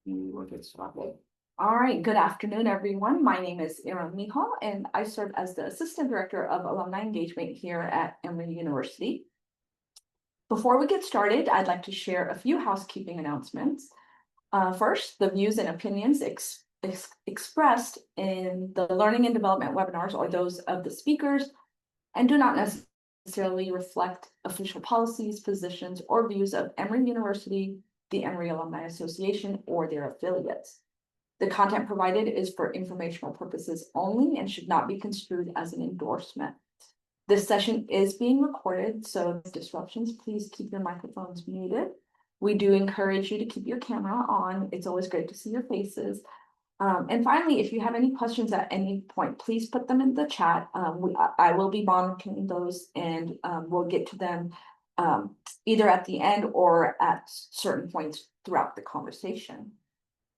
We will get started. All right, good afternoon, everyone. My name is Erin Mihal, and I serve as the Assistant Director of Alumni Engagement here at Emory University. Before we get started, I'd like to share a few housekeeping announcements. First, the views and opinions expressed in the learning and development webinars are those of the speakers and do not necessarily reflect official policies, positions, or views of Emory University, the Emory Alumni Association, or their affiliates. The content provided is for informational purposes only and should not be construed as an endorsement. This session is being recorded, so if disruptions, please keep your microphones muted. We do encourage you to keep your camera on. It's always great to see your faces. And finally, if you have any questions at any point, please put them in the chat. I will be monitoring those and we'll get to them either at the end or at certain points throughout the conversation.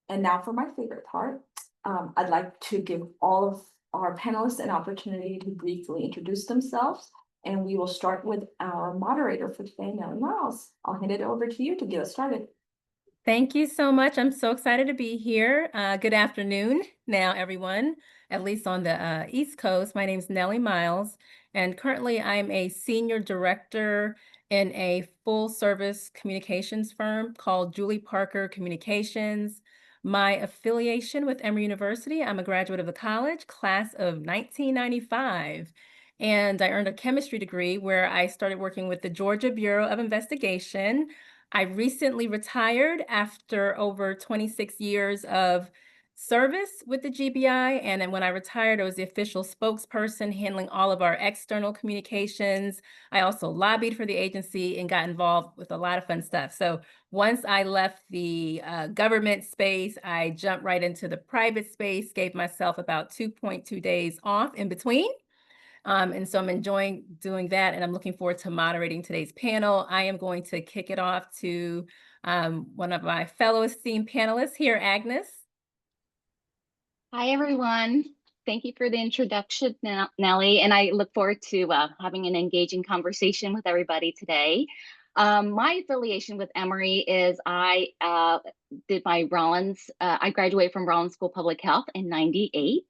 And now for my favorite part, I'd like to give all of our panelists an opportunity to briefly introduce themselves. And we will start with our moderator for today, Nellie Miles. I'll hand it over to you to get us started. Thank you so much. I'm so excited to be here. Good afternoon now, everyone, at least on the East Coast. My name is Nellie Miles, and currently I'm a senior director in a full-service communications firm called Julie Parker Communications. My affiliation with Emory University, I'm a graduate of the college, class of 1995. And I earned a chemistry degree where I started working with the Georgia Bureau of Investigation. I recently retired after over 26 years of service with the GBI. And then when I retired, I was the official spokesperson handling all of our external communications. I also lobbied for the agency and got involved with a lot of fun stuff. So once I left the government space, I jumped right into the private space, gave myself about 2.2 days off in between. And so I'm enjoying doing that, and I'm looking forward to moderating today's panel. I am going to kick it off to one of my fellow esteemed panelists here, Agnes. Hi, everyone. Thank you for the introduction, Nellie, and I look forward to having an engaging conversation with everybody today. My affiliation with Emory is I did my Rollins, I graduated from Rollins School of Public Health in '98.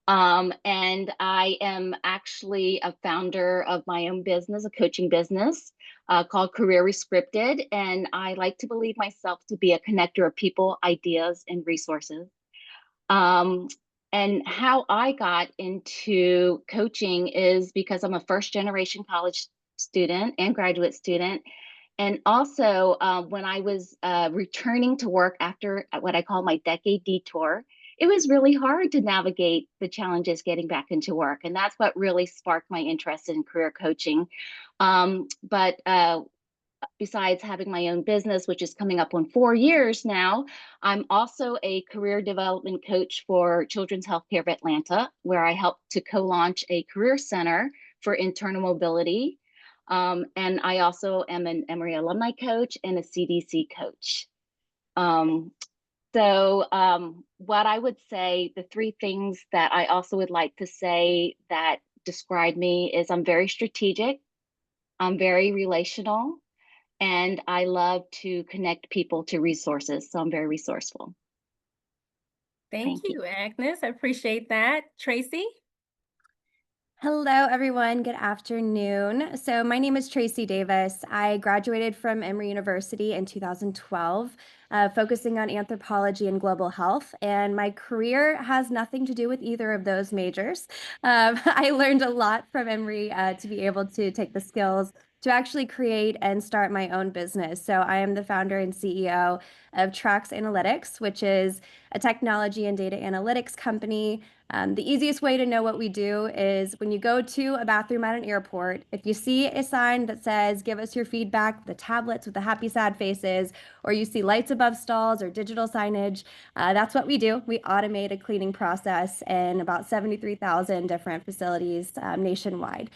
And I am actually a founder of my own business, a coaching business called Career Rescripted. And I like to believe myself to be a connector of people, ideas, and resources. And how I got into coaching is because I'm a first generation college student and graduate student. And also when I was returning to work after what I call my decade detour, it was really hard to navigate the challenges getting back into work. And that's what really sparked my interest in career coaching. But besides having my own business, which is coming up on 4 years now, I'm also a career development coach for Children's Healthcare of Atlanta, where I help to co-launch a career center for internal mobility. And I also am an Emory alumni coach and a CDC coach. What I would say, the three things that I also would like to say that describe me is I'm very strategic, I'm very relational, and I love to connect people to resources. So I'm very resourceful. Thank you, Agnes. I appreciate that. Tracy? Hello, everyone. Good afternoon. So my name is Tracy Davis. I graduated from Emory University in 2012, focusing on anthropology and global health. And my career has nothing to do with either of those majors. I learned a lot from Emory to be able to take the skills to actually create and start my own business. So I am the founder and CEO of Trax Analytics, which is a technology and data analytics company. The easiest way to know what we do is when you go to a bathroom at an airport, if you see a sign that says, give us your feedback, the tablets with the happy, sad faces, or you see lights above stalls or digital signage, that's what we do. We automate a cleaning process in about 73,000 different facilities nationwide.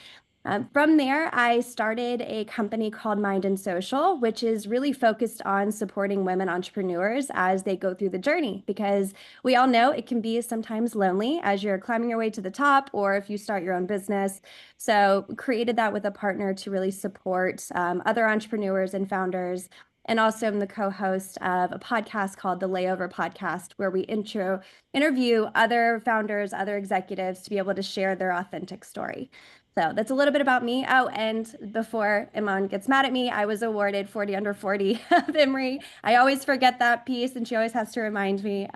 From there, I started a company called Mind and Social, which is really focused on supporting women entrepreneurs as they go through the journey, because we all know it can be sometimes lonely as you're climbing your way to the top or if you start your own business. So created that with a partner to really support other entrepreneurs and founders and also I'm the co-host of a podcast called the Layover Podcast, where we interview other founders, other executives to be able to share their authentic story. So that's a little bit about me. Oh, and before Iman gets mad at me, I was awarded 40 under 40 of Emory. I always forget that piece, and she always has to remind me.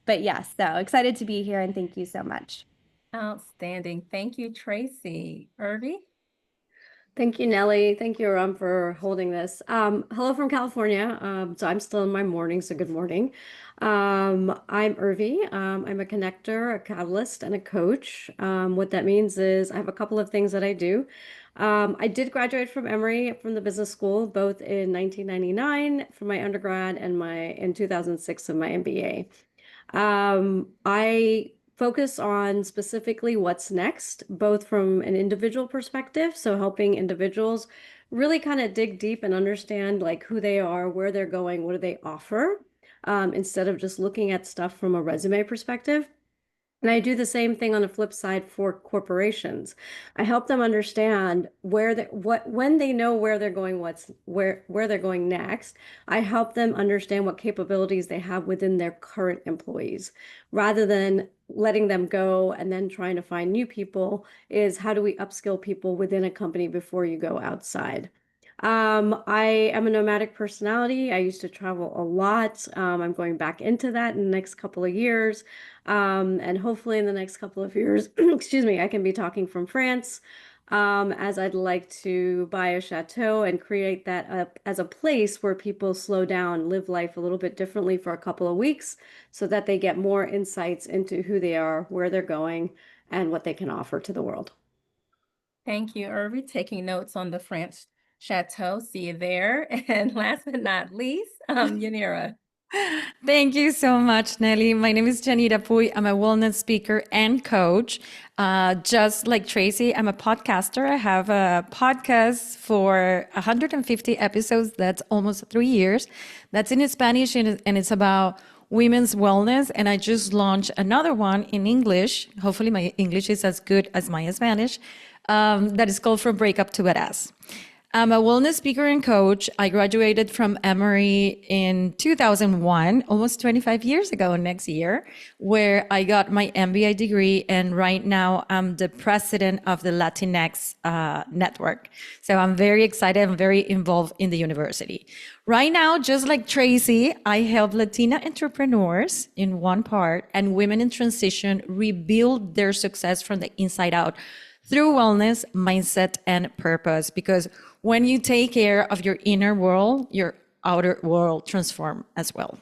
But yes, so excited to be here, and thank you so much. Outstanding. Thank you, Tracy. Irvi? Thank you, Nellie. Thank you, Ram, for holding this. Hello from California. So I'm still in my morning, so good morning. I'm Irvi. I'm a connector, a catalyst, and a coach. What that means is I have a couple of things that I do. I did graduate from Emory from the business school, both in 1999 for my undergrad and in 2006 of my MBA. I focus on specifically what's next, both from an individual perspective, so helping individuals really kind of dig deep and understand like who they are, where they're going, what do they offer, instead of just looking at stuff from a resume perspective. And I do the same thing on the flip side for corporations. I help them understand when they know where they're going, where they're going next. I help them understand what capabilities they have within their current employees, rather than letting them go and then trying to find new people. Is how do we upskill people within a company before you go outside? I am a nomadic personality. I used to travel a lot. I'm going back into that in the next couple of years. And hopefully in the next couple of years, excuse me, I can be talking from France, as I'd like to buy a chateau and create that up as a place where people slow down, live life a little bit differently for a couple of weeks so that they get more insights into who they are, where they're going, and what they can offer to the world. Thank you, Irvi. Taking notes on the French Chateau. See you there. And last but not least, Yanira. Thank you so much, Nelly. My name is Janita Puy. I'm a wellness speaker and coach. Just like Tracy, I'm a podcaster. I have a podcast for 150 episodes. That's almost 3 years. That's in Spanish, and it's about women's wellness. And I just launched another one in English. Hopefully my English is as good as my Spanish. That is called From Breakup to Badass. I'm a wellness speaker and coach. I graduated from Emory in 2001, almost 25 years ago next year, where I got my MBA degree. And right now I'm the president of the Latinx network. So I'm very excited. I'm very involved in the university. Right now, just like Tracy, I help Latina entrepreneurs in one part and women in transition rebuild their success from the inside out through wellness, mindset, and purpose. Because when you take care of your inner world, your outer world transforms as well.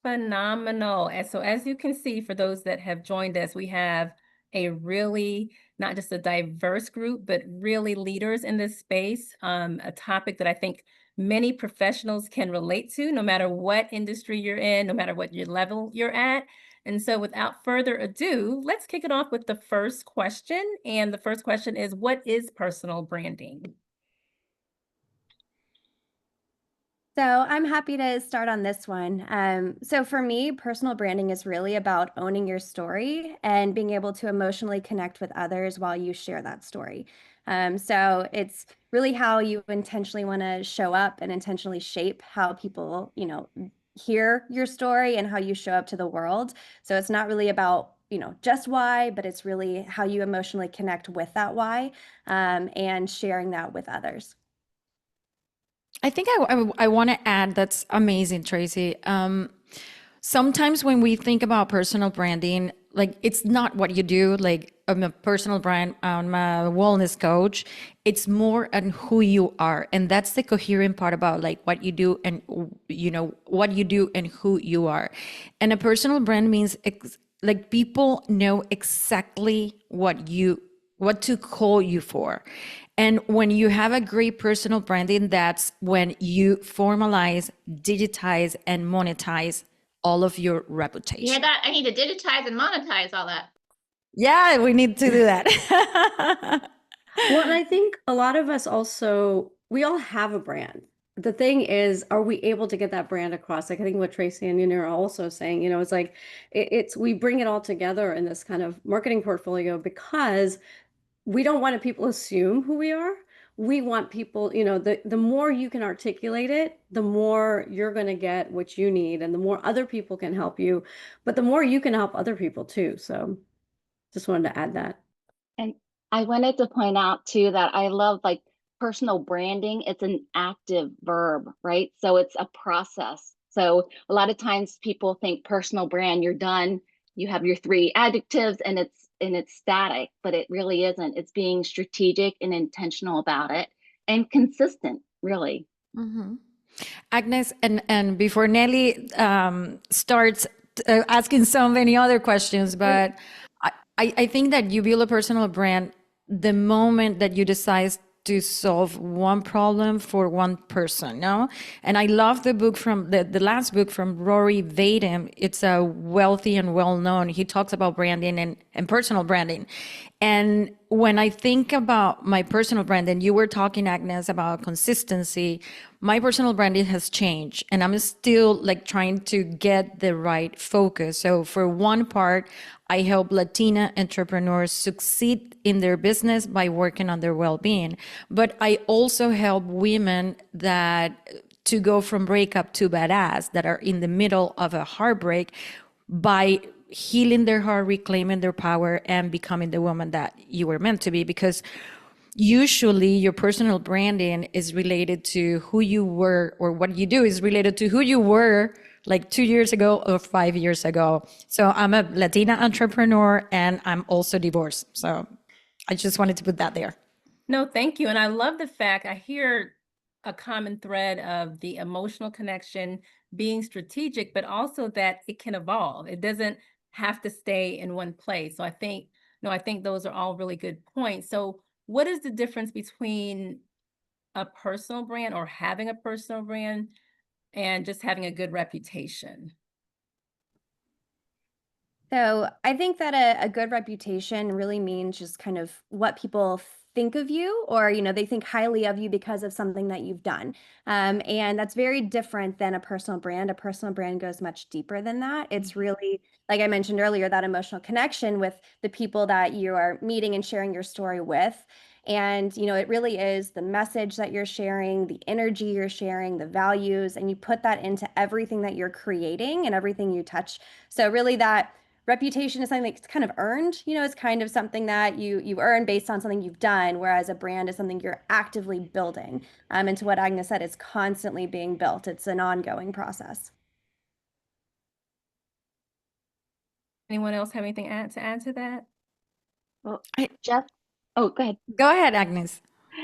Phenomenal. And so as you can see, for those that have joined us, we have a really, not just a diverse group, but really leaders in this space, a topic that I think many professionals can relate to, no matter what industry you're in, no matter what your level you're at. And so without further ado, let's kick it off with the first question. And the first question is, what is personal branding? So I'm happy to start on this one. So for me, personal branding is really about owning your story and being able to emotionally connect with others while you share that story. So it's really how you intentionally want to show up and intentionally shape how people, hear your story and how you show up to the world. So it's not really about, just why, but it's really how you emotionally connect with that why, and sharing that with others. I think I want to add, that's amazing, Tracy. Sometimes when we think about personal branding, like it's not what you do, like I'm a personal brand, I'm a wellness coach. It's more on who you are. And that's the coherent part about like what you do and, what you do and who you are. And a personal brand means like people know exactly what to call you for. And when you have a great personal branding, that's when you formalize, digitize, and monetize all of your reputation. You hear that? I need to digitize and monetize all that. Yeah, we need to do that. Well, and I think a lot of us we all have a brand. The thing is, are we able to get that brand across? Like I think what Tracy and Nina are also saying, it's like, we bring it all together in this kind of marketing portfolio because we don't want people to assume who we are. we want people, the more you can articulate it, the more you're going to get what you need and the more other people can help you, but the more you can help other people too. So just wanted to add that. And I wanted to point out too that I love like personal branding. It's an active verb, right? So it's a process. So a lot of times people think personal brand, you're done, you have your 3 adjectives and it's static, but it really isn't. It's being strategic and intentional about it and consistent, really. Mhm. Agnes, and before Nelly starts asking so many other questions, but I think that you build a personal brand the moment that you decide to solve one problem for one person, no? And I love the book from the last book from Rory Vadim. It's a wealthy and well-known. He talks about branding and personal branding. And when I think about my personal brand, and you were talking, Agnes, about consistency, my personal branding has changed and I'm still like trying to get the right focus. So for one part, I help Latina entrepreneurs succeed in their business by working on their well-being. But I also help women to go from breakup to badass that are in the middle of a heartbreak by healing their heart, reclaiming their power, and becoming the woman that you were meant to be. Because usually your personal branding is related to who you were, or what you do is related to who you were like 2 years ago or 5 years ago. So I'm a Latina entrepreneur and I'm also divorced. So I just wanted to put that there. No, thank you. And I love the fact I hear a common thread of the emotional connection being strategic, but also that it can evolve. It doesn't have to stay in one place. So I think, no, I think those are all really good points. So what is the difference between a personal brand or having a personal brand and just having a good reputation? So I think that a good reputation really means just kind of what people think of you, or they think highly of you because of something that you've done. And that's very different than a personal brand. A personal brand goes much deeper than that. It's really, like I mentioned earlier, that emotional connection with the people that you are meeting and sharing your story with. And it really is the message that you're sharing, the energy you're sharing, the values, and you put that into everything that you're creating and everything you touch. So really that reputation is something that's kind of earned. It's kind of something that you earn based on something you've done, whereas a brand is something you're actively building. And to what Agnes said, it's constantly being built. It's an ongoing process. Anyone else have anything to add to that? Well, Jeff, oh, go ahead. Go ahead, Agnes.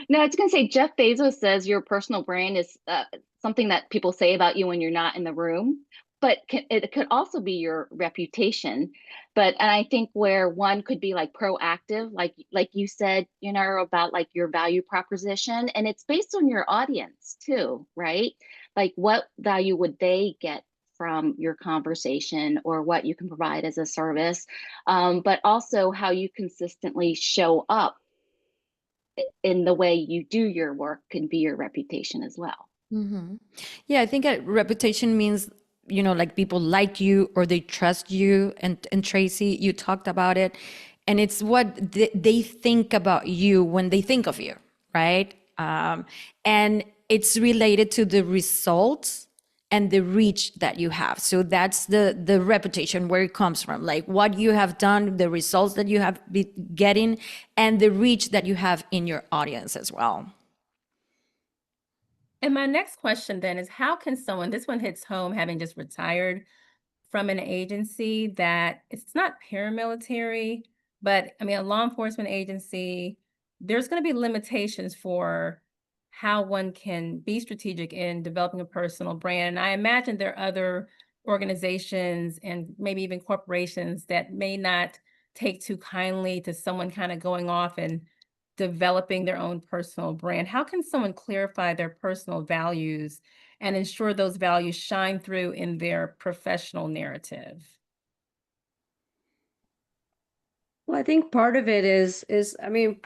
No, I was going to say Jeff Bezos says your personal brand is something that people say about you when you're not in the room, but it could also be your reputation. And I think where one could be like proactive, like you said, about like your value proposition, and it's based on your audience too, right? Like what value would they get from your conversation or what you can provide as a service, but also how you consistently show up in the way you do your work can be your reputation as well. Mm-hmm. Yeah, I think a reputation means, like people like you or they trust you. And Tracy, you talked about it. And it's what they think about you when they think of you, right? And it's related to the results and the reach that you have. So that's the reputation, where it comes from, like what you have done, the results that you have been getting, and the reach that you have in your audience as well. And my next question then is, how can someone, this one hits home, having just retired from an agency that it's not paramilitary, but I mean, a law enforcement agency, there's going to be limitations for how one can be strategic in developing a personal brand. And I imagine there are other organizations and maybe even corporations that may not take too kindly to someone kind of going off and developing their own personal brand. How can someone clarify their personal values and ensure those values shine through in their professional narrative? Well, I think part of it is, I mean,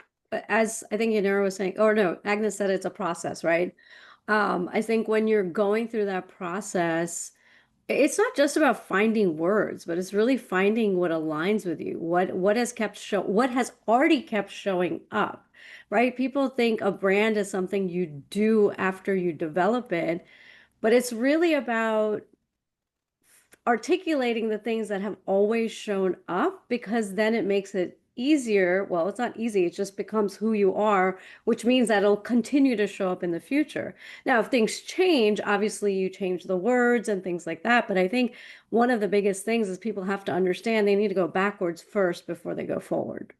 as I think Yanira was saying, or no, Agnes said it's a process, right? I think when you're going through that process, it's not just about finding words, but it's really finding what aligns with you. What has what has already kept showing up, right? People think a brand is something you do after you develop it, but it's really about articulating the things that have always shown up, because then it makes it easier. Well, it's not easy, it just becomes who you are, which means that it'll continue to show up in the future. Now, if things change, obviously you change the words and things like that. But I think one of the biggest things is people have to understand they need to go backwards first before they go forward.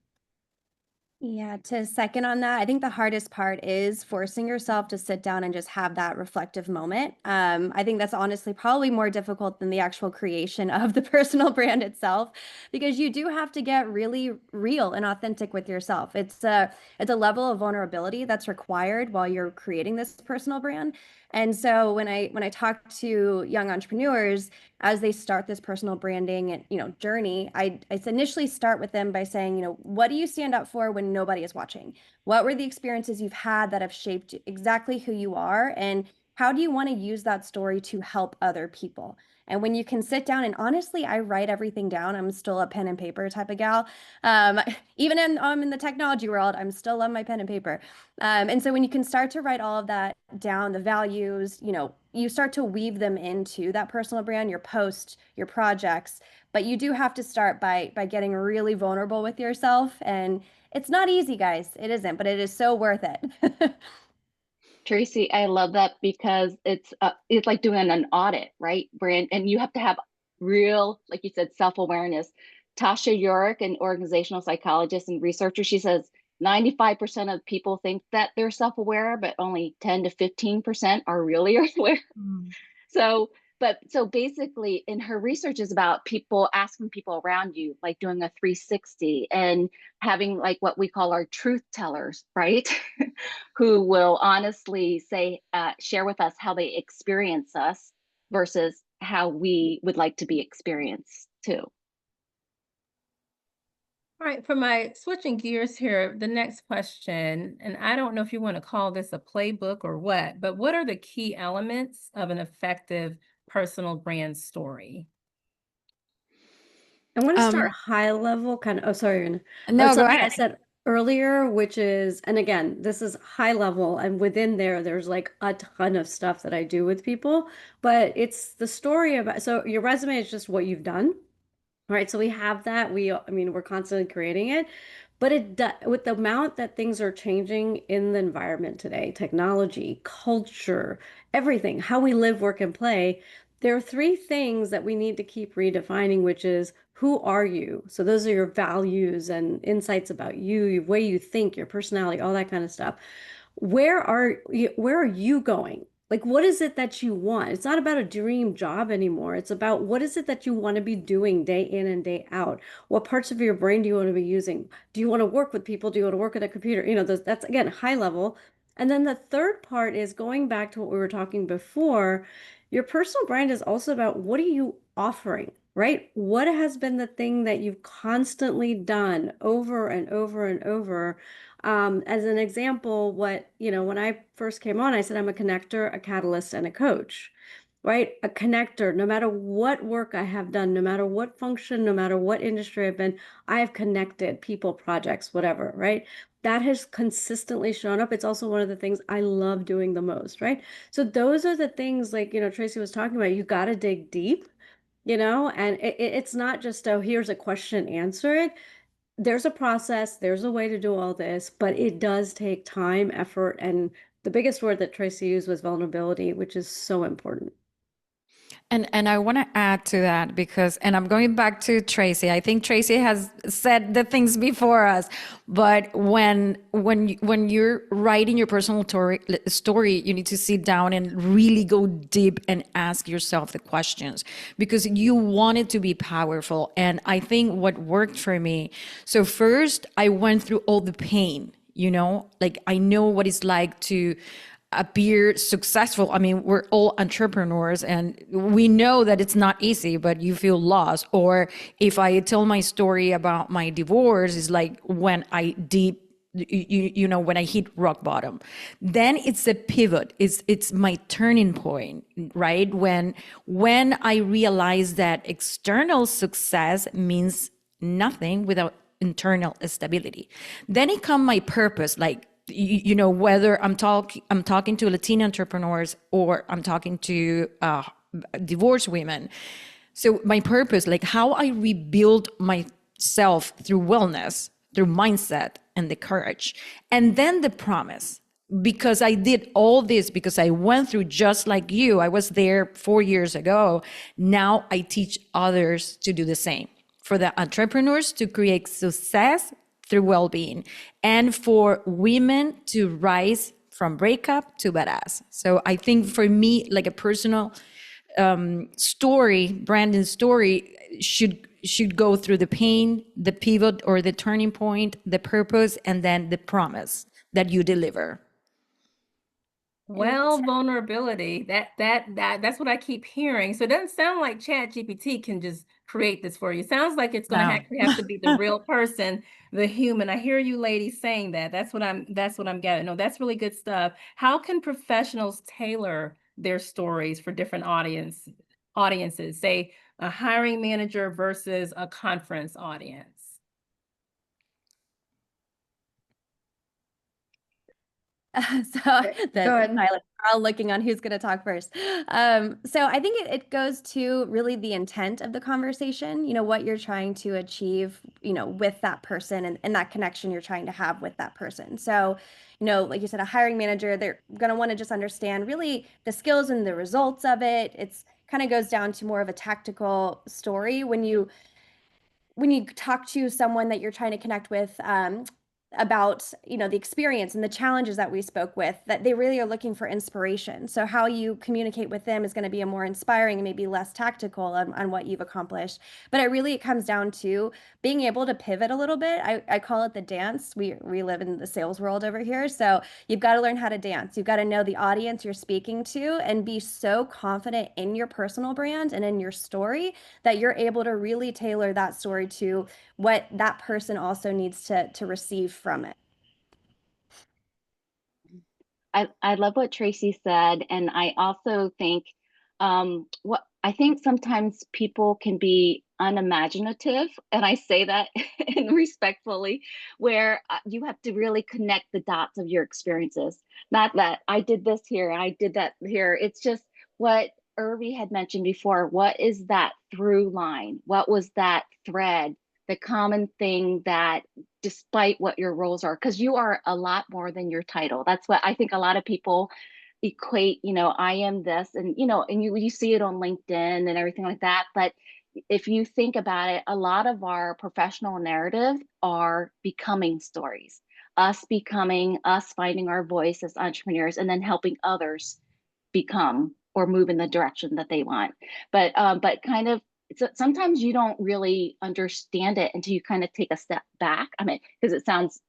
Yeah, to second on that, I think the hardest part is forcing yourself to sit down and just have that reflective moment. I think that's honestly probably more difficult than the actual creation of the personal brand itself, because you do have to get really real and authentic with yourself. It's a level of vulnerability that's required while you're creating this personal brand. And so when I talk to young entrepreneurs as they start this personal branding and journey, I initially start with them by saying, what do you stand up for when nobody is watching? What were the experiences you've had that have shaped exactly who you are, and how do you want to use that story to help other people? And when you can sit down, and honestly, I write everything down. I'm still a pen and paper type of gal. Even in the technology world, I'm still on my pen and paper. And so when you can start to write all of that down, the values, you start to weave them into that personal brand, your post, your projects. But you do have to start by getting really vulnerable with yourself. And it's not easy, guys. It isn't, but it is so worth it. Tracy, I love that because it's like doing an audit, right, Brand? And you have to have real, like you said, self-awareness. Tasha Yorick, an organizational psychologist and researcher, she says 95% of people think that they're self-aware, but only 10 to 15% are really aware. So, so basically in her research is about people asking people around you, like doing a 360 and having like what we call our truth tellers, right? Who will honestly say, share with us how they experience us versus how we would like to be experienced too. All right, for my switching gears here, the next question, and I don't know if you want to call this a playbook or what are the key elements of an effective personal brand story? I want to start high level, kind of. Oh, sorry. No, go Something I ahead. said earlier, which is, and again, this is high level, and within there's like a ton of stuff that I do with people, but it's the story about, so your resume is just what you've done. All right, so we have that. I mean, we're constantly creating it, but with the amount that things are changing in the environment today, technology, culture, everything, how we live, work, and play, there are three things that we need to keep redefining, which is who are you? So those are your values and insights about you, the way you think, your personality, all that kind of stuff. Where are you going? Like, what is it that you want? It's not about a dream job anymore. It's about what is it that you want to be doing day in and day out? What parts of your brain do you want to be using? Do you want to work with people? Do you want to work at a computer? That's again high level. And then the third part is going back to what we were talking before. Your personal brand is also about what are you offering, right? What has been the thing that you've constantly done over and over and over? As an example, when I first came on, I said I'm a connector, a catalyst, and a coach, right? A connector, no matter what work I have done, no matter what function, no matter what industry I've been, I have connected people, projects, whatever, right? That has consistently shown up. It's also one of the things I love doing the most, right? So those are the things like, Tracy was talking about, you got to dig deep, and it's not just, oh, here's a question, answer it. There's a process, there's a way to do all this, but it does take time, effort, and the biggest word that Tracy used was vulnerability, which is so important. And I want to add to that because, and I'm going back to Tracy. I think Tracy has said the things before us, but when you're writing your personal story, you need to sit down and really go deep and ask yourself the questions because you want it to be powerful. And I think what worked for me. So first, I went through all the pain. Like I know what it's like to appear successful. I mean, we're all entrepreneurs and we know that it's not easy, but you feel lost. Or if I tell my story about my divorce, it's like when I deep when I hit rock bottom. Then it's a pivot. It's my turning point, right? When I realize that external success means nothing without internal stability. Then it come my purpose, like whether I'm talking to Latino entrepreneurs or I'm talking to divorced women. So my purpose, like how I rebuild myself through wellness, through mindset and the courage. And then the promise, because I did all this, because I went through just like you, I was there 4 years ago. Now I teach others to do the same. For the entrepreneurs to create success through well-being, and for women to rise from breakup to badass. So I think for me, like a personal story, Brandon's story should go through the pain, the pivot or the turning point, the purpose, and then the promise that you deliver. Well, vulnerability, that's what I keep hearing. So it doesn't sound like ChatGPT can just create this for you. It sounds like it's going to No. actually have to be the real person, the human. I hear you ladies saying that. That's what I'm getting. No, that's really good stuff. How can professionals tailor their stories for different audiences, say a hiring manager versus a conference audience? So the Go ahead. silent, we're all looking on who's going to talk first. So I think it goes to really the intent of the conversation, what you're trying to achieve, with that person and that connection you're trying to have with that person. So, like you said, a hiring manager, they're going to want to just understand really the skills and the results of it. It's kind of goes down to more of a tactical story when you talk to someone that you're trying to connect with about the experience and the challenges that we spoke with, that they really are looking for inspiration. So how you communicate with them is going to be a more inspiring and maybe less tactical on what you've accomplished. But it comes down to being able to pivot a little bit. I call it the dance. We live in the sales world over here, so you've got to learn how to dance. You've got to know the audience you're speaking to and be so confident in your personal brand and in your story that you're able to really tailor that story to what that person also needs to receive from it. I love what Tracy said, and I also think what I think sometimes people can be unimaginative, and I say that and respectfully, where you have to really connect the dots of your experiences. Not that I did this here, I did that here. It's just what Irvi had mentioned before. What is that through line? What was that thread? The common thing that, despite what your roles are, because you are a lot more than your title. That's what I think a lot of people equate, I am this, and you see it on LinkedIn and everything like that. But if you think about it, a lot of our professional narrative are becoming stories, us finding our voice as entrepreneurs and then helping others become or move in the direction that they want. But kind of, sometimes you don't really understand it until you kind of take a step back. I mean, because it sounds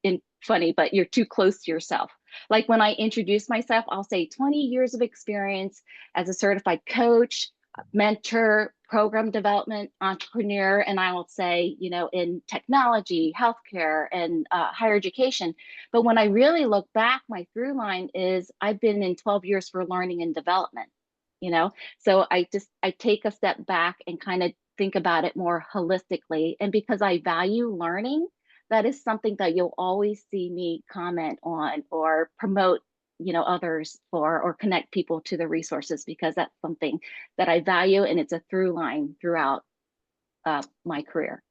funny, but you're too close to yourself. Like when I introduce myself, I'll say 20 years of experience as a certified coach, mentor, program development, entrepreneur, and I will say, in technology, healthcare, and higher education. But when I really look back, my through line is I've been in 12 years for learning and development. So I take a step back and kind of think about it more holistically. And because I value learning, that is something that you'll always see me comment on or promote, others for, or connect people to the resources, because that's something that I value, and it's a through line throughout my career.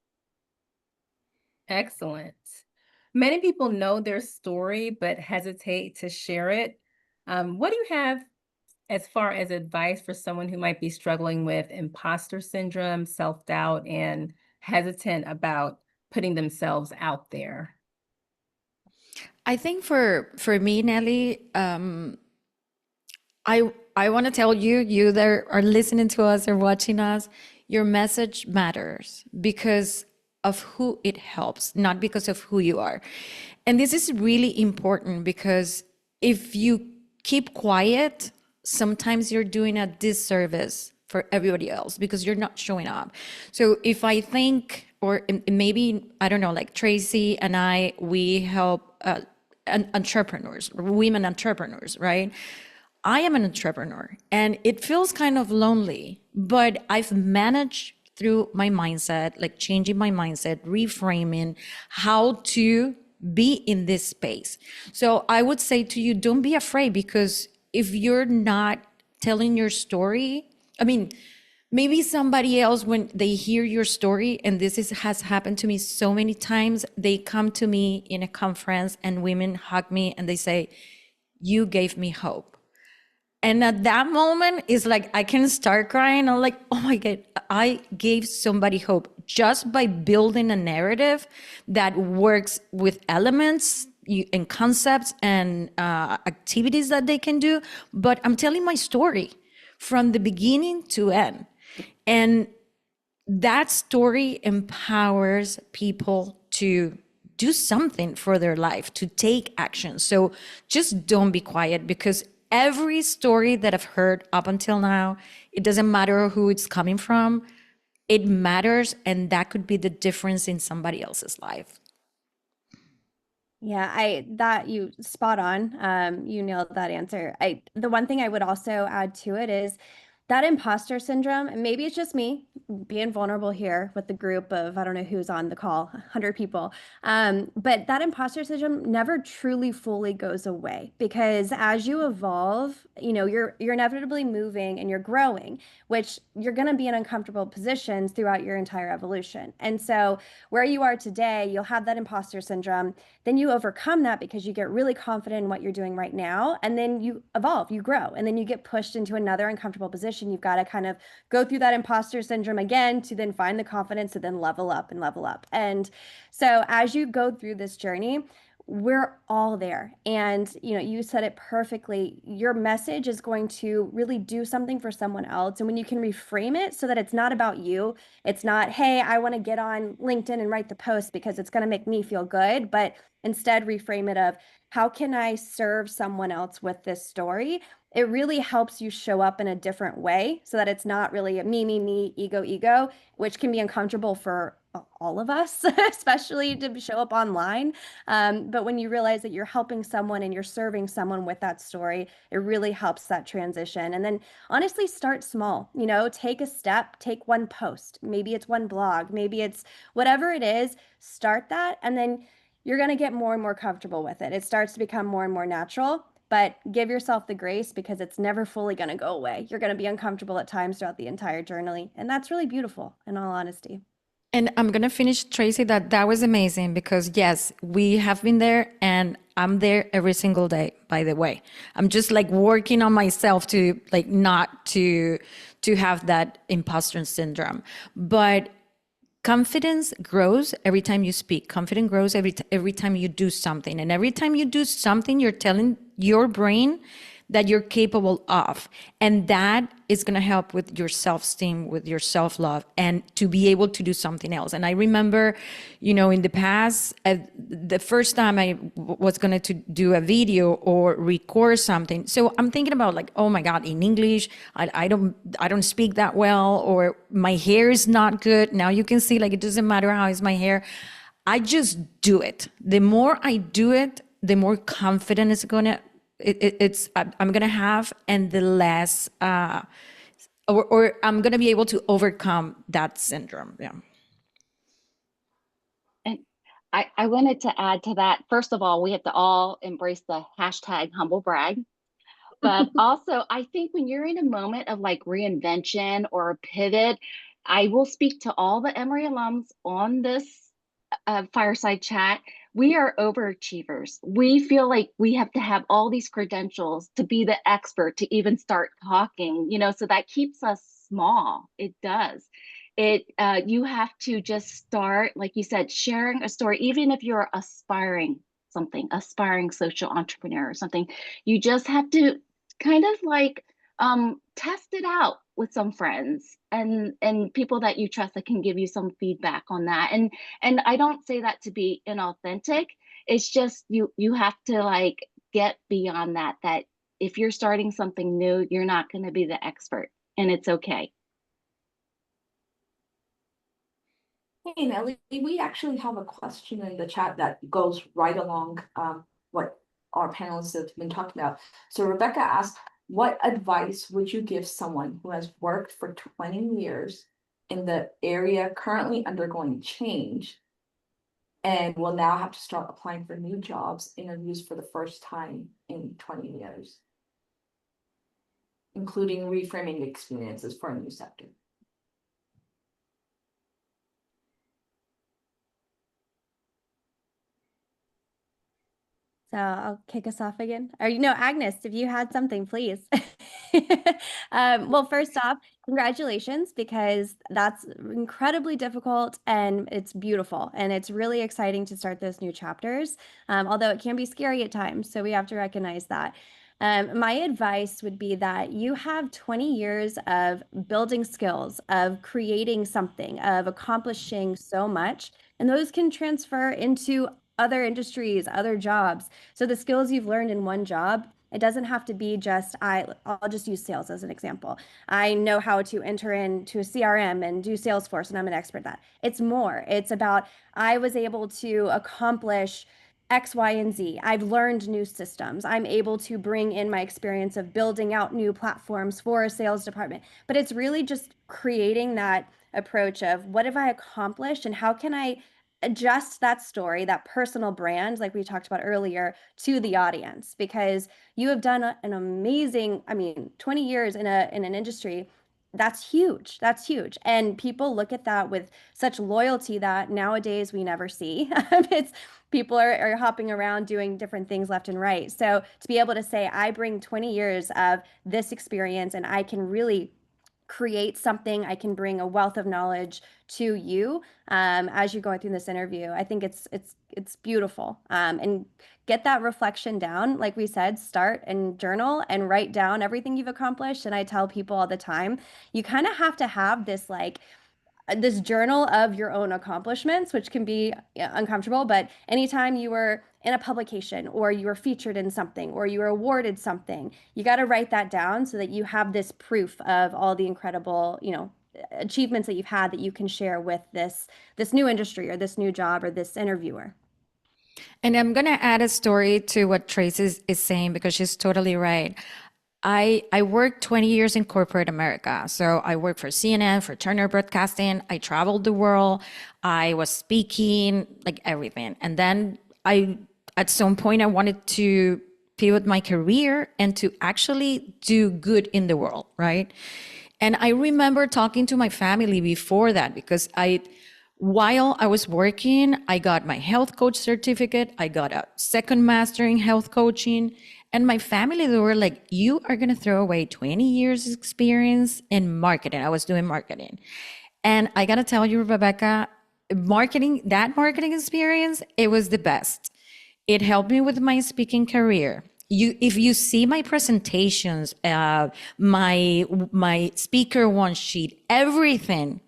Excellent. Many people know their story, but hesitate to share it. What do you have as far as advice for someone who might be struggling with imposter syndrome, self-doubt, and hesitant about putting themselves out there? I think for me, Nelly, I want to tell you that are listening to us or watching us, your message matters because of who it helps, not because of who you are. And this is really important because if you keep quiet, sometimes you're doing a disservice for everybody else because you're not showing up. So if I think, or maybe, I don't know, like Tracy and we help entrepreneurs, women entrepreneurs, right? I am an entrepreneur and it feels kind of lonely, but I've managed through my mindset, like changing my mindset, reframing how to be in this space. So I would say to you, don't be afraid, because if you're not telling your story, I mean, maybe somebody else, when they hear your story, and has happened to me so many times, they come to me in a conference and women hug me and they say, you gave me hope. And at that moment, it's like I can start crying. I'm like, oh my God, I gave somebody hope just by building a narrative that works with elements and concepts and activities that they can do. But I'm telling my story from the beginning to end. And that story empowers people to do something for their life, to take action. So just don't be quiet, because every story that I've heard up until now, it doesn't matter who it's coming from, it matters, and that could be the difference in somebody else's life. Yeah, that you spot on. You nailed that answer. The one thing I would also add to it is that imposter syndrome, and maybe it's just me being vulnerable here with the group of, I don't know who's on the call, 100 people. But that imposter syndrome never truly fully goes away, because as you evolve, you're inevitably moving and you're growing, which you're going to be in uncomfortable positions throughout your entire evolution. And so where you are today, you'll have that imposter syndrome. Then you overcome that because you get really confident in what you're doing right now. And then you evolve, you grow, and then you get pushed into another uncomfortable position. You've got to kind of go through that imposter syndrome again to then find the confidence to then level up and level up. And so as you go through this journey, we're all there. And you said it perfectly. Your message is going to really do something for someone else. And when you can reframe it so that it's not about you, it's not, hey, I want to get on LinkedIn and write the post because it's going to make me feel good, but instead reframe it of, how can I serve someone else with this story? It really helps you show up in a different way so that it's not really a me, ego, which can be uncomfortable for all of us, especially to show up online. But when you realize that you're helping someone and you're serving someone with that story, it really helps that transition. And then honestly, start small, take a step, take one post. Maybe it's one blog, maybe it's whatever it is, start that. And then you're going to get more and more comfortable with it. It starts to become more and more natural. But give yourself the grace, because it's never fully going to go away. You're going to be uncomfortable at times throughout the entire journey. And that's really beautiful, in all honesty. And I'm going to finish, Tracy, that was amazing, because yes, we have been there, and I'm there every single day, by the way. I'm just like working on myself to like not to have that imposter syndrome. But confidence grows every time you speak. Confidence grows every time you do something. And every time you do something, you're telling your brain that you're capable of. And that is going to help with your self-esteem, with your self-love, and to be able to do something else. And I remember, in the past, the first time I was going to do a video or record something. So I'm thinking about like, oh my God, in English, I don't speak that well, or my hair is not good. Now you can see, like, it doesn't matter how is my hair. I just do it. The more I do it, the more confident I'm gonna have, and the less or I'm gonna be able to overcome that syndrome. Yeah. And I wanted to add to that. First of all, we have to all embrace the hashtag humble brag. But also, I think when you're in a moment of like reinvention or a pivot, I will speak to all the Emory alums on this fireside chat. We are overachievers. We feel like we have to have all these credentials to be the expert to even start talking, so that keeps us small. It does. You have to just start, like you said, sharing a story, even if you're aspiring social entrepreneur or something. You just have to kind of like test it out with some friends and people that you trust that can give you some feedback on that. And I don't say that to be inauthentic. It's just you have to like get beyond that if you're starting something new, you're not going to be the expert, and it's okay. Hey Nelly, we actually have a question in the chat that goes right along what our panelists have been talking about. So Rebecca asked, what advice would you give someone who has worked for 20 years in the area currently undergoing change and will now have to start applying for new jobs interviews for the first time in 20 years, including reframing experiences for a new sector? So I'll kick us off again. Or, Agnes, if you had something, please. Well, first off, congratulations, because that's incredibly difficult and it's beautiful. And it's really exciting to start those new chapters, although it can be scary at times. So we have to recognize that. My advice would be that you have 20 years of building skills, of creating something, of accomplishing so much, and those can transfer into other industries, other jobs. So the skills you've learned in one job, it doesn't have to be just I'll just use sales as an example. I know how to enter into a CRM and do Salesforce, and I'm an expert at that. It's more. It's about I was able to accomplish X, Y, and Z. I've learned new systems. I'm able to bring in my experience of building out new platforms for a sales department. But it's really just creating that approach of what have I accomplished and how can I adjust that story, that personal brand, like we talked about earlier, to the audience, because you have done an amazing, 20 years in an industry. That's huge. That's huge. And people look at that with such loyalty that nowadays we never see. It's people are hopping around doing different things left and right. So to be able to say, I bring 20 years of this experience and I can really create something, I can bring a wealth of knowledge to you as you're going through this interview. I think it's beautiful. And get that reflection down. Like we said, start and journal and write down everything you've accomplished. And I tell people all the time, you kind of have to have this journal of your own accomplishments, which can be uncomfortable, but anytime you were in a publication or you were featured in something or you were awarded something, you got to write that down so that you have this proof of all the incredible, achievements that you've had that you can share with this new industry or this new job or this interviewer. And I'm going to add a story to what Tracy is saying, because she's totally right. I worked 20 years in corporate America. So I worked for CNN, for Turner Broadcasting. I traveled the world. I was speaking, like everything. And then at some point, I wanted to pivot my career and to actually do good in the world, right? And I remember talking to my family before that, because while I was working, I got my health coach certificate. I got a second master in health coaching. And my family, they were like, you are going to throw away 20 years experience in marketing. I was doing marketing. And I got to tell you, Rebecca, that marketing experience, it was the best. It helped me with my speaking career. If you see my presentations, my speaker one sheet, everything,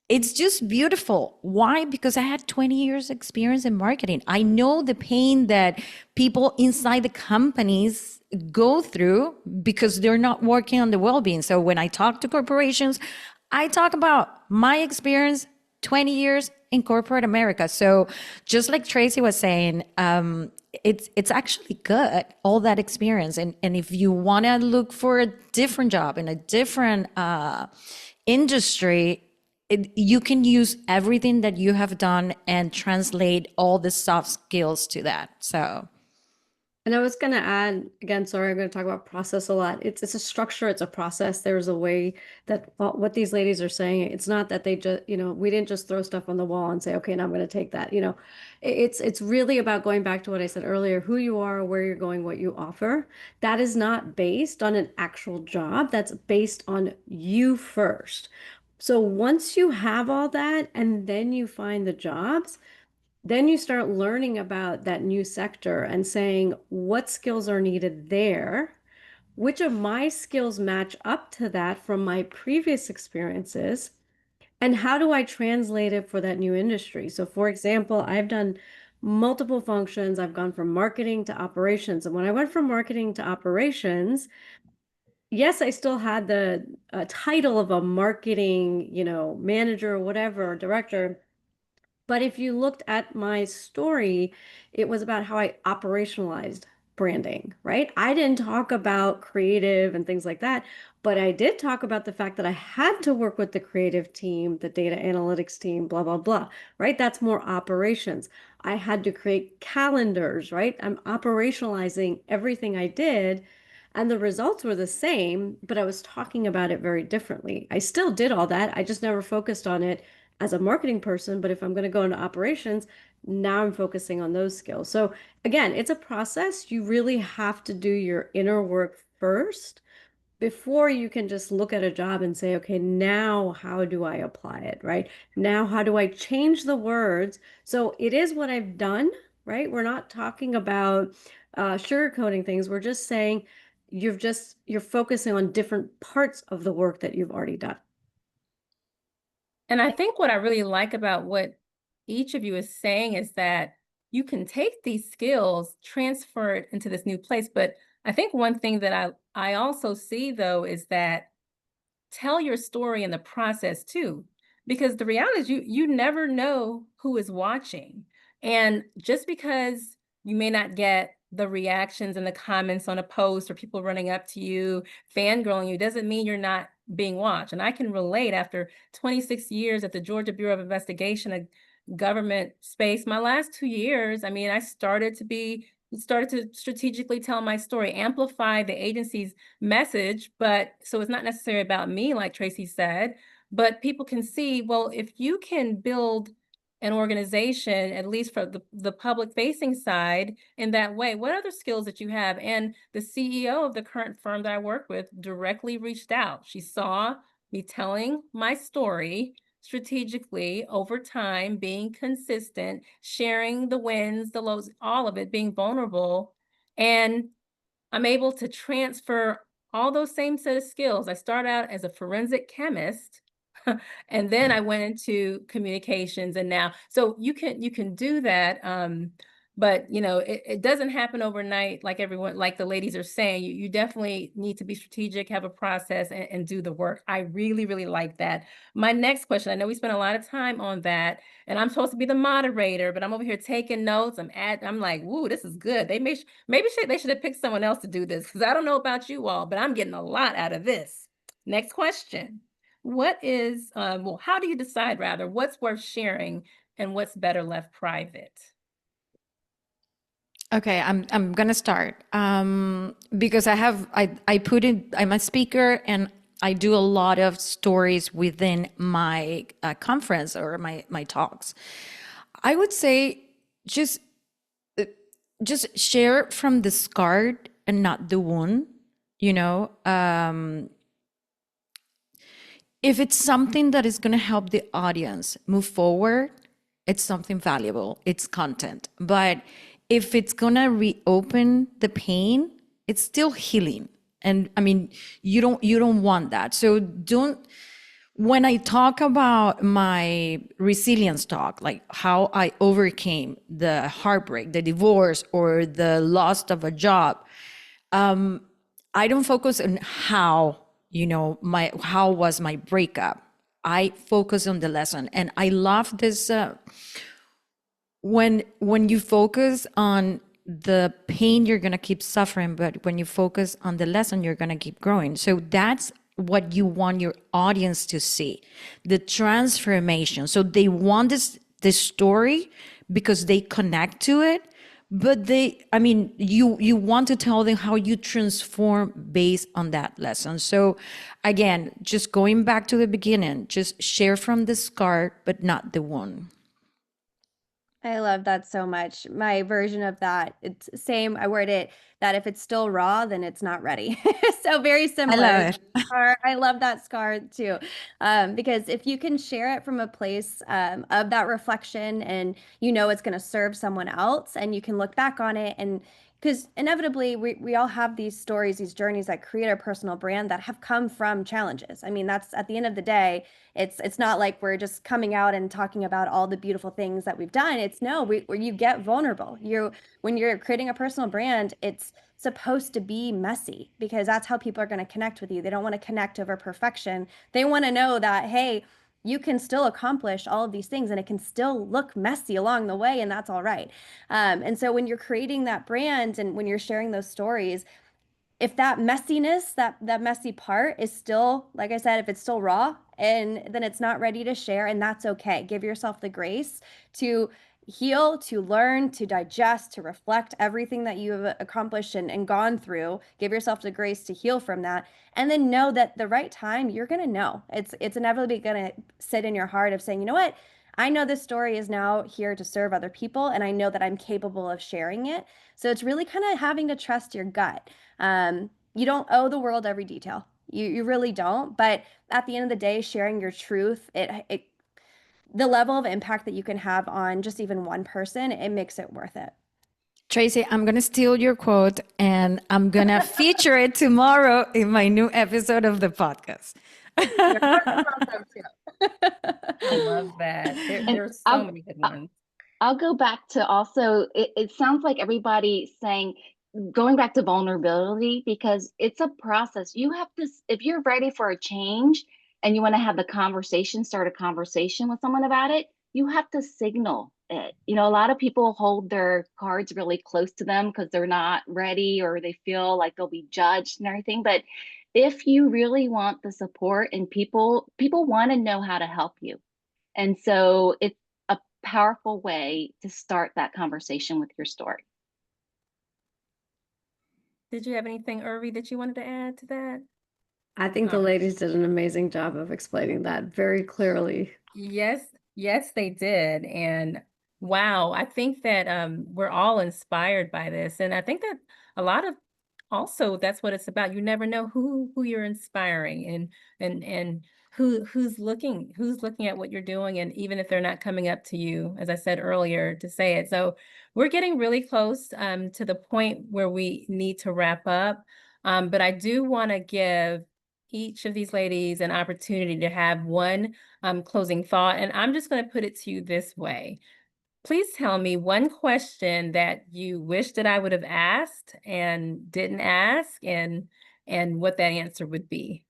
it's just beautiful. Why? Because I had 20 years experience in marketing. I know the pain that people inside the companies go through because they're not working on the well-being. So when I talk to corporations, I talk about my experience, 20 years in corporate America. So just like Tracy was saying, it's actually good, all that experience. And if you want to look for a different job in a different industry, you can use everything that you have done and translate all the soft skills to that. So, and I was going to add, again, sorry, I'm going to talk about process a lot. It's a structure, it's a process. There's a way that what these ladies are saying, it's not that they just, we didn't just throw stuff on the wall and say, okay, now I'm going to take that. It's really about going back to what I said earlier, who you are, where you're going, what you offer. That is not based on an actual job. That's based on you first. So once you have all that and then you find the jobs, then you start learning about that new sector and saying, what skills are needed there? Which of my skills match up to that from my previous experiences? And how do I translate it for that new industry? So for example, I've done multiple functions. I've gone from marketing to operations. And when I went from marketing to operations, yes, I still had the title of a marketing, manager or whatever, director, But if you looked at my story, it was about how I operationalized branding, right? I didn't talk about creative and things like that, but I did talk about the fact that I had to work with the creative team, the data analytics team, blah, blah, blah, right? That's more operations. I had to create calendars, right? I'm operationalizing everything I did. And the results were the same, but I was talking about it very differently. I still did all that. I just never focused on it as a marketing person. But if I'm going to go into operations, now I'm focusing on those skills. So again, it's a process. You really have to do your inner work first before you can just look at a job and say, okay, now how do I apply it, right? Now, how do I change the words? So it is what I've done, right? We're not talking about sugarcoating things. We're just saying you're focusing on different parts of the work that you've already done. And I think what I really like about what each of you is saying is that you can take these skills, transfer it into this new place. But I think one thing that I also see though is that tell your story in the process too, because the reality is you never know who is watching. And just because you may not get the reactions and the comments on a post or people running up to you, fangirling you, doesn't mean you're not being watched. And I can relate after 26 years at the Georgia Bureau of Investigation, a government space, my last 2 years, I mean, I started to strategically tell my story, amplify the agency's message, but so it's not necessarily about me, like Tracy said, but people can see, well, if you can build an organization, at least for the public facing side in that way, what other skills that you have? And the CEO of the current firm that I work with directly reached out. She saw me telling my story strategically over time, being consistent, sharing the wins, the lows, all of it, being vulnerable. And I'm able to transfer all those same set of skills. I started out as a forensic chemist, and then I went into communications, and now, so you can do that. But it doesn't happen overnight, like everyone, like the ladies are saying. You definitely need to be strategic, have a process, and do the work. I really, really like that. My next question, I know we spent a lot of time on that, and I'm supposed to be the moderator, but I'm over here taking notes. I'm like, woo, this is good. They should have picked someone else to do this, because I don't know about you all, but I'm getting a lot out of this. Next question. How do you decide rather what's worth sharing and what's better left private? Okay, I'm gonna start because I put in, I'm a speaker and I do a lot of stories within my conference or my talks. I would say just share from the scar and not the wound. You know, if it's something that is gonna help the audience move forward, it's something valuable. It's content, but if it's gonna reopen the pain, it's still healing. And I mean, you don't want that. So when I talk about my resilience talk, like how I overcame the heartbreak, the divorce, or the loss of a job, I don't focus on how, how was my breakup. I focus on the lesson. And I love this, when you focus on the pain, you're going to keep suffering, but when you focus on the lesson, you're going to keep growing. So that's what you want your audience to see, the transformation. So they want this story because they connect to it, but you want to tell them how you transform based on that lesson. So again, just going back to the beginning, just share from the scar, but not the wound. I love that so much. My version of that, it's same. I word it that if it's still raw, then it's not ready. So very similar. I love it. I love that scar too, because if you can share it from a place of that reflection, and it's going to serve someone else, and you can look back on it, and because inevitably we all have these stories, these journeys that create our personal brand that have come from challenges. I mean, that's at the end of the day. It's not like we're just coming out and talking about all the beautiful things that we've done. It's no, where you get vulnerable. When you're creating a personal brand, it's supposed to be messy, because that's how people are going to connect with you. They don't want to connect over perfection. They want to know that, hey, you can still accomplish all of these things and it can still look messy along the way, and that's all right. And so when you're creating that brand and when you're sharing those stories, if that messiness, that messy part is still, like I said, if it's still raw, and then it's not ready to share, and that's okay. Give yourself the grace to heal, to learn, to digest, to reflect everything that you have accomplished and gone through. Give yourself the grace to heal from that. And then know that the right time, you're going to know. It's inevitably going to sit in your heart of saying, you know what? I know this story is now here to serve other people, and I know that I'm capable of sharing it. So it's really kind of having to trust your gut. You don't owe the world every detail. You really don't. But at the end of the day, sharing your truth, the level of impact that you can have on just even one person, it makes it worth it. Tracy, I'm going to steal your quote and I'm going to feature it tomorrow in my new episode of the podcast. I love that. There's so many good ones. I'll go back to also, it sounds like everybody saying, going back to vulnerability, because it's a process. You have to, if you're ready for a change and you want to have the conversation, start a conversation with someone about it, you have to signal it. You know, a lot of people hold their cards really close to them because they're not ready or they feel like they'll be judged and everything. But if you really want the support, and people want to know how to help you. And so it's a powerful way to start that conversation with your story. Did you have anything, Irvi, that you wanted to add to that? I think the ladies did an amazing job of explaining that very clearly. Yes, they did. And wow, I think that we're all inspired by this. And I think that a lot of also that's what it's about. You never know who you're inspiring, and who's looking at what you're doing, and even if they're not coming up to you, as I said earlier, to say it. So we're getting really close to the point where we need to wrap up. But I do want to give each of these ladies an opportunity to have one closing thought. And I'm just going to put it to you this way. Please tell me one question that you wish that I would have asked and didn't ask, and what that answer would be.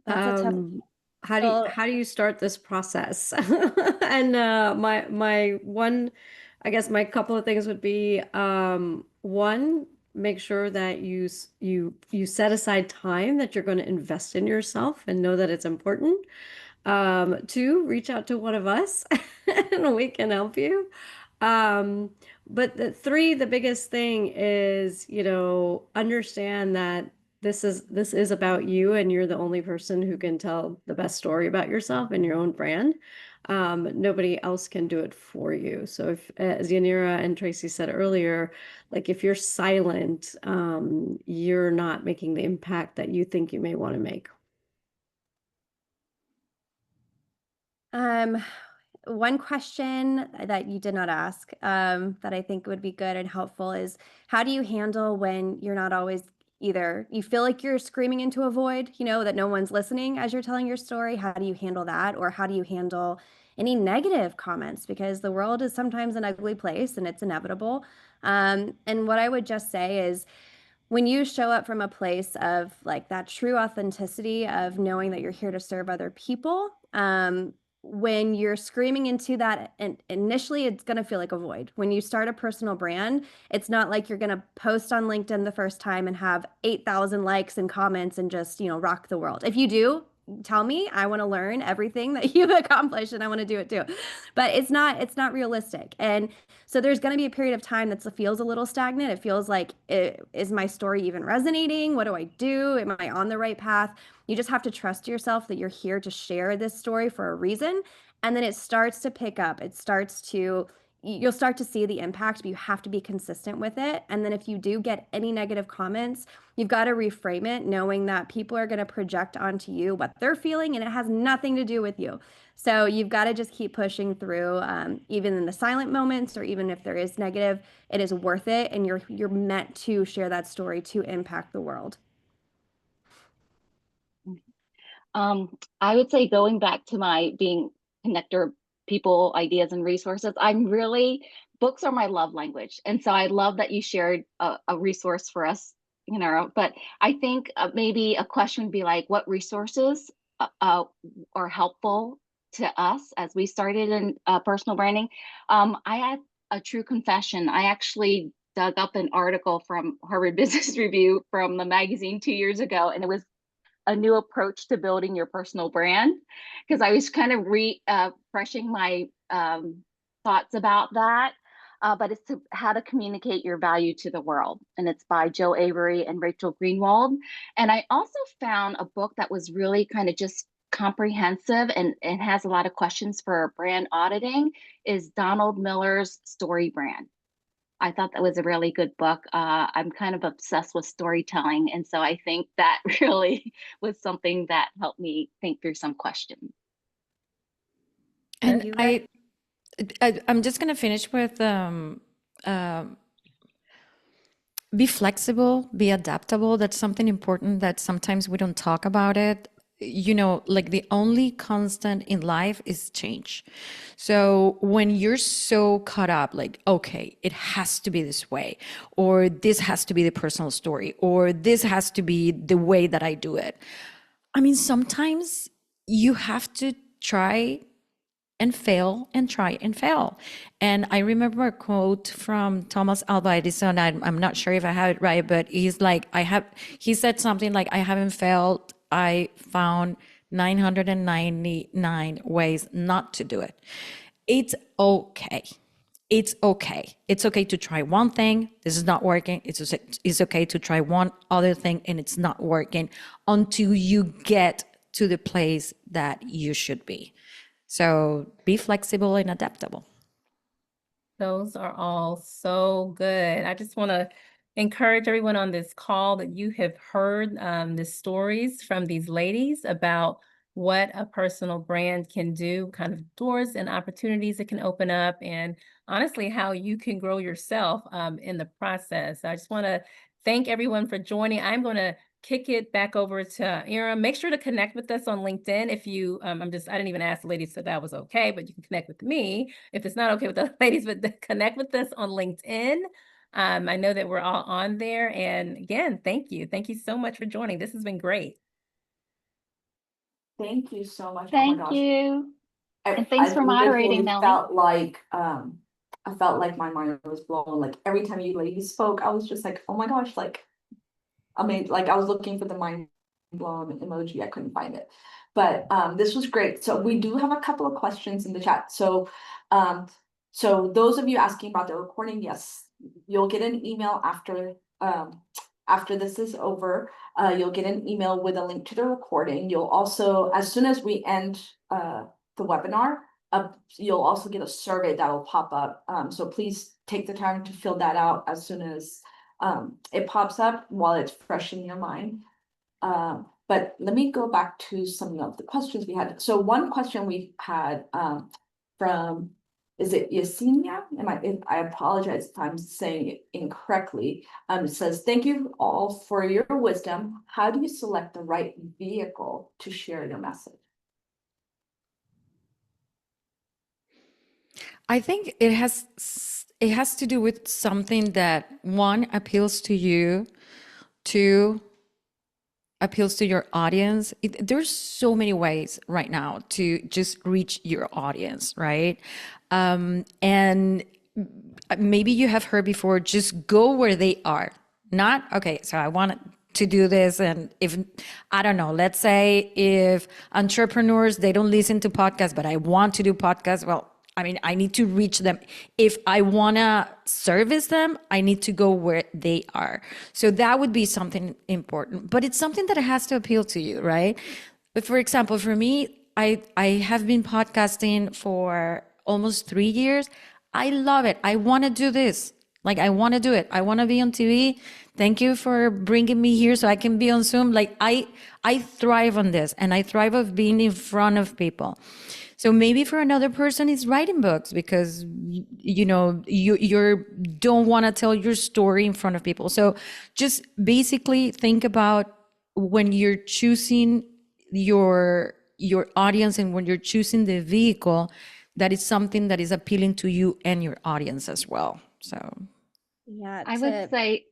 That's a tough. How do you start this process? And my one, I guess my couple of things would be, one, make sure that you set aside time that you're going to invest in yourself and know that it's important. Two, reach out to one of us and we can help you. But the biggest thing is, understand that this is about you, and you're the only person who can tell the best story about yourself and your own brand. Nobody else can do it for you. So if, as Yanira and Tracy said earlier, like if you're silent, you're not making the impact that you think you may want to make. One question that you did not ask, that I think would be good and helpful is, how do you handle when you're not always, either you feel like you're screaming into a void, that no one's listening as you're telling your story? How do you handle that? Or how do you handle any negative comments? Because the world is sometimes an ugly place and it's inevitable. And what I would just say is, when you show up from a place of like that true authenticity of knowing that you're here to serve other people, when you're screaming into that, and initially it's going to feel like a void. When you start a personal brand, it's not like you're going to post on LinkedIn the first time and have 8,000 likes and comments and just, rock the world. If you do, tell me. I want to learn everything that you've accomplished and I want to do it too. But it's not realistic. And so there's going to be a period of time that feels a little stagnant. It feels like, is my story even resonating? What do I do? Am I on the right path? You just have to trust yourself that you're here to share this story for a reason. And then it starts to pick up. You'll start to see the impact, but you have to be consistent with it. And then if you do get any negative comments, you've got to reframe it, knowing that people are going to project onto you what they're feeling, and it has nothing to do with you. So you've got to just keep pushing through, even in the silent moments, or even if there is negative, it is worth it. And you're meant to share that story to impact the world. I would say, going back to my being connector people, ideas, and resources. Books are my love language. And so I love that you shared a resource for us, but I think maybe a question would be like, what resources are helpful to us as we started in personal branding? I had a true confession. I actually dug up an article from Harvard Business Review from the magazine 2 years ago, and it was a new approach to building your personal brand, because I was kind of refreshing my thoughts about that. But it's how to communicate your value to the world. And it's by Joe Avery and Rachel Greenwald. And I also found a book that was really kind of just comprehensive and has a lot of questions for brand auditing, is Donald Miller's Story Brand. I thought that was a really good book. I'm kind of obsessed with storytelling. And so I think that really was something that helped me think through some questions. And I'm just going to finish with be flexible, be adaptable. That's something important that sometimes we don't talk about it. Like the only constant in life is change. So when you're so caught up, like, okay, it has to be this way, or this has to be the personal story, or this has to be the way that I do it. I mean, sometimes you have to try and fail and try and fail. And I remember a quote from Thomas Alva Edison. I'm not sure if I have it right, but he's like, he said something like, I haven't failed. I found 999 ways not to do it. It's okay. It's okay. It's okay to try one thing. This is not working. It's okay to try one other thing and it's not working until you get to the place that you should be. So be flexible and adaptable. Those are all so good. I just want to encourage everyone on this call that you have heard the stories from these ladies about what a personal brand can do, kind of doors and opportunities it can open up, and honestly, how you can grow yourself in the process. I just want to thank everyone for joining. I'm going to kick it back over to Ira. Make sure to connect with us on LinkedIn. If you, I didn't even ask the ladies if that was okay, but you can connect with me if it's not okay with the ladies, but connect with us on LinkedIn. I know that we're all on there. And again, thank you. Thank you so much for joining. This has been great. Thank you so much. Thank oh my gosh. you. And thanks for moderating, Nelly. I felt like my mind was blown. Like every time you ladies spoke, I was just like, oh my gosh, I was looking for the mind blown emoji. I couldn't find it. But this was great. So we do have a couple of questions in the chat. So those of you asking about the recording, yes, you'll get an email after this is over. You'll get an email with a link to the recording. You'll also, as soon as we end the webinar, you'll also get a survey that will pop up. So please take the time to fill that out as soon as it pops up while it's fresh in your mind. But let me go back to some of the questions we had. So one question we had from, is it Yesenia? I apologize if I'm saying it incorrectly. It says, thank you all for your wisdom. How do you select the right vehicle to share your message? I think it has to do with something that, one, appeals to you, two, appeals to your audience. There's so many ways right now to just reach your audience, right? And maybe you have heard before, just go where they are. Not, okay, so I want to do this. And if, I don't know, let's say if entrepreneurs, they don't listen to podcasts, but I want to do podcasts, well, I need to reach them. If I want to service them, I need to go where they are. So that would be something important, but it's something that has to appeal to you, right? But for example, for me, I have been podcasting for almost 3 years. I love it. I want to do this. I want to do it. I want to be on TV. Thank you for bringing me here so I can be on Zoom. I thrive on this, and I thrive of being in front of people. So maybe for another person, it's writing books because, you don't want to tell your story in front of people. So just basically think about when you're choosing your audience and when you're choosing the vehicle, that is something that is appealing to you and your audience as well. So Yeah, I would say,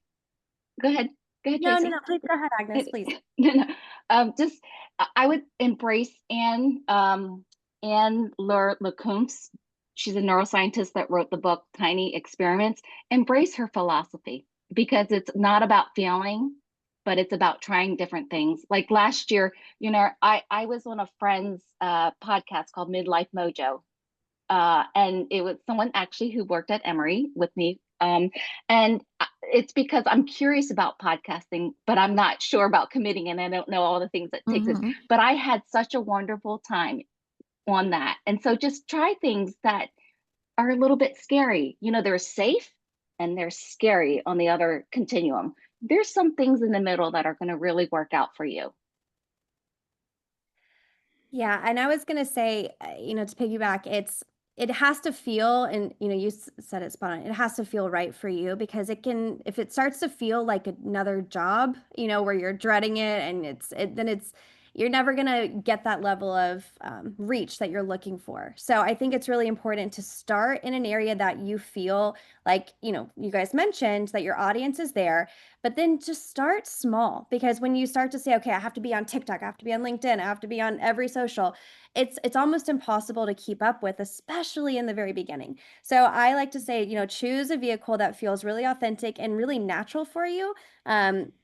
go ahead. Go ahead, no, Tracy. please go ahead, Agnes, please. No, no. Just I would embrace Anne LeCombs. She's a neuroscientist that wrote the book Tiny Experiments. Embrace her philosophy because it's not about failing, but it's about trying different things. Like last year, I was on a friend's podcast called Midlife Mojo. And it was someone actually who worked at Emory with me. And it's because I'm curious about podcasting, but I'm not sure about committing and I don't know all the things that take this. But I had such a wonderful time on that. And so just try things that are a little bit scary. They're safe and they're scary on the other continuum. There's some things in the middle that are going to really work out for you. Yeah, and I was gonna say, to piggyback, it has to feel, and you said it spot on. It has to feel right for you because if it starts to feel like another job, where you're dreading it, and then you're never gonna get that level of reach that you're looking for. So I think it's really important to start in an area that you feel like, you guys mentioned that your audience is there. But then just start small, because when you start to say, okay, I have to be on TikTok, I have to be on LinkedIn, I have to be on every social, it's almost impossible to keep up with, especially in the very beginning. So I like to say, choose a vehicle that feels really authentic and really natural for you.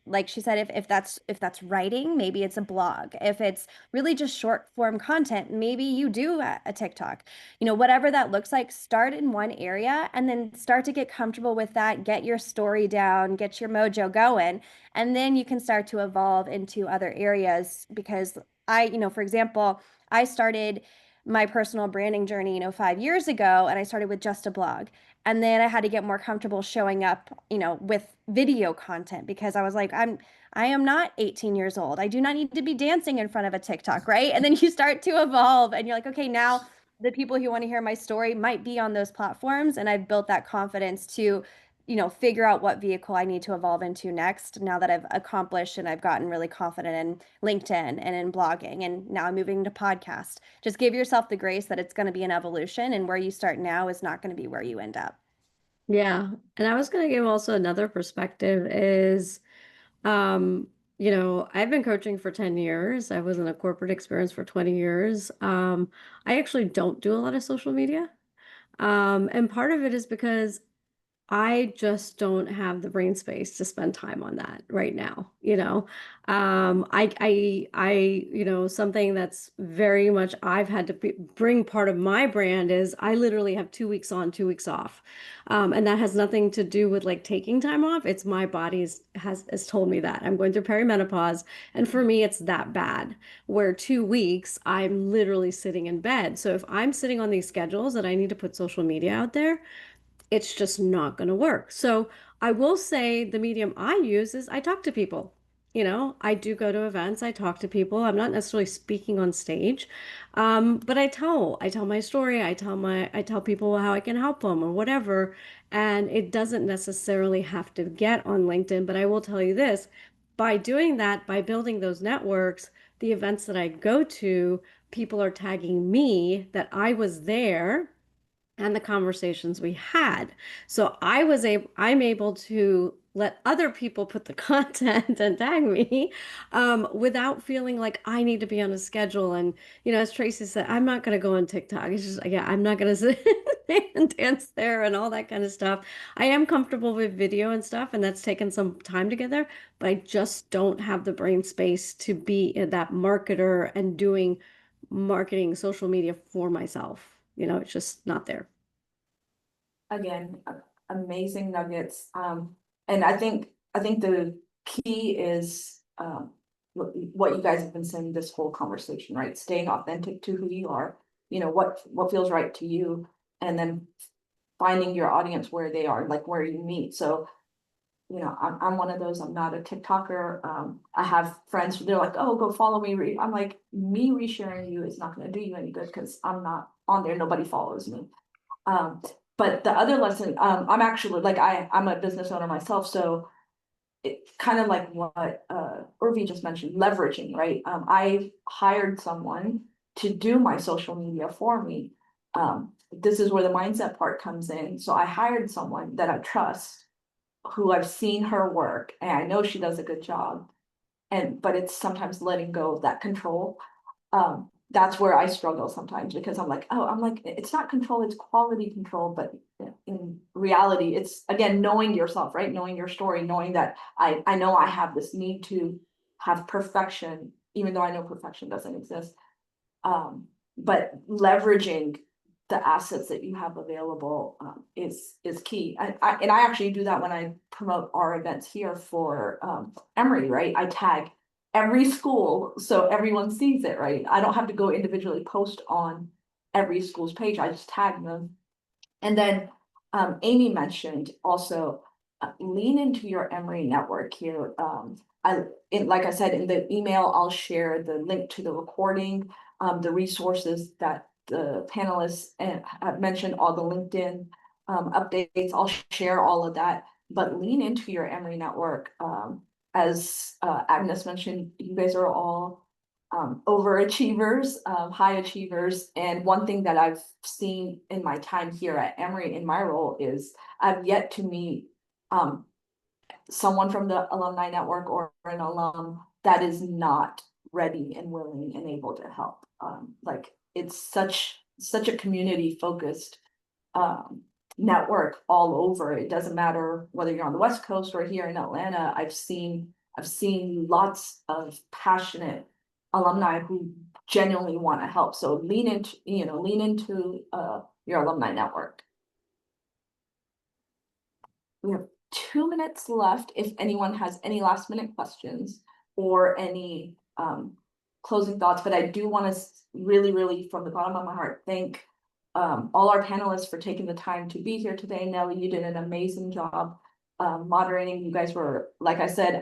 Like she said, if that's writing, maybe it's a blog. If it's really just short form content, maybe you do a TikTok. Whatever that looks like, start in one area and then start to get comfortable with that, get your story down, get your mojo going, and then you can start to evolve into other areas. Because for example, I started my personal branding journey, 5 years ago, and I started with just a blog. And then I had to get more comfortable showing up, with video content, because I was like, I am not 18 years old. I do not need to be dancing in front of a TikTok, right? And then you start to evolve and you're like, okay, now the people who want to hear my story might be on those platforms. And I've built that confidence to, figure out what vehicle I need to evolve into next, now that I've accomplished and I've gotten really confident in LinkedIn and in blogging, and now I'm moving to podcast. Just give yourself the grace that it's going to be an evolution, and where you start now is not going to be where you end up. Yeah. And I was going to give also another perspective is, I've been coaching for 10 years. I was in a corporate experience for 20 years. I actually don't do a lot of social media. And part of it is because I just don't have the brain space to spend time on that right now. Something that's very much I've had to bring part of my brand is I literally have 2 weeks on, 2 weeks off. And that has nothing to do with like taking time off. It's my body has told me that I'm going through perimenopause. And for me, it's that bad, where 2 weeks I'm literally sitting in bed. So if I'm sitting on these schedules that I need to put social media out there, it's just not going to work. So I will say the medium I use is I talk to people. I do go to events. I talk to people. I'm not necessarily speaking on stage, but I tell my story. I tell people how I can help them or whatever. And it doesn't necessarily have to get on LinkedIn. But I will tell you this: by doing that, by building those networks, the events that I go to, people are tagging me that I was there and the conversations we had. So I'm able to let other people put the content and tag me without feeling like I need to be on a schedule. And, as Tracy said, I'm not going to go on TikTok. It's just, yeah, I'm not going to sit and dance there and all that kind of stuff. I am comfortable with video and stuff, and that's taken some time together, but I just don't have the brain space to be that marketer and doing marketing social media for myself. It's just not there. Again, amazing nuggets. And I think the key is what you guys have been saying this whole conversation, right? Staying authentic to who you are, what feels right to you, and then finding your audience where they are, like where you meet. So, I'm one of those. I'm not a TikToker. I have friends who they're like, oh, go follow me. I'm like, me resharing you is not going to do you any good because I'm not on there. Nobody follows me. But the other lesson, I'm actually like, I'm a business owner myself. So it kind of like what Urvi just mentioned, leveraging, right? I hired someone to do my social media for me. this is where the mindset part comes in. So I hired someone that I trust, who I've seen her work, and I know she does a good job. But it's sometimes letting go of that control. That's where I struggle sometimes, because I'm like, it's not control, it's quality control. But in reality, it's again, knowing yourself, right? Knowing your story, knowing that I know I have this need to have perfection, even though I know perfection doesn't exist. But leveraging the assets that you have available is key. And I actually do that when I promote our events here for Emory, right? I tag every school so everyone sees it, right? I don't have to go individually post on every school's page. I just tag them. And then Amy mentioned also lean into your Emory network here. Like I said, in the email, I'll share the link to the recording, the resources that the panelists have mentioned, all the LinkedIn updates. I'll share all of that, but lean into your Emory network. As Agnes mentioned, you guys are all overachievers, high achievers. And one thing that I've seen in my time here at Emory in my role is I've yet to meet someone from the alumni network or an alum that is not ready and willing and able to help. Like it's such a community focused network all over. It doesn't matter whether you're on the West Coast or here in Atlanta. I've seen lots of passionate alumni who genuinely want to help. So lean into your alumni network. We have 2 minutes left. If anyone has any last minute questions or any closing thoughts, but I do want to really from the bottom of my heart thank all our panelists for taking the time to be here today. Nelly, you did an amazing job moderating. You guys were, like I said,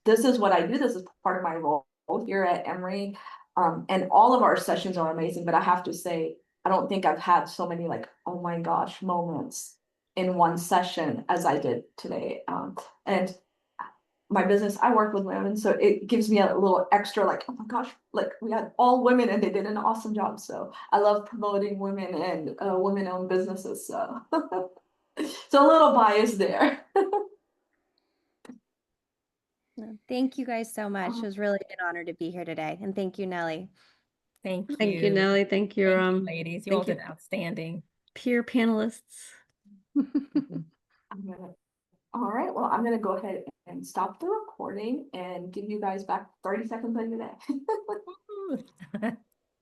this is what I do. This is part of my role here at Emory. And all of our sessions are amazing, but I have to say, I don't think I've had so many like, oh my gosh, moments in one session as I did today. And my business, I work with women, so it gives me a little extra like, oh my gosh, like we had all women and they did an awesome job. So I love promoting women and women-owned businesses. So so a little bias there. Thank you guys so much. It was really an honor to be here today. And thank you, Nelly. Thank you. Thank you, Nelly. Thank you, Thank you, ladies. You all thank did outstanding. peer panelists. All right, well, I'm gonna go ahead and stop the recording and give you guys back 30 seconds of your day.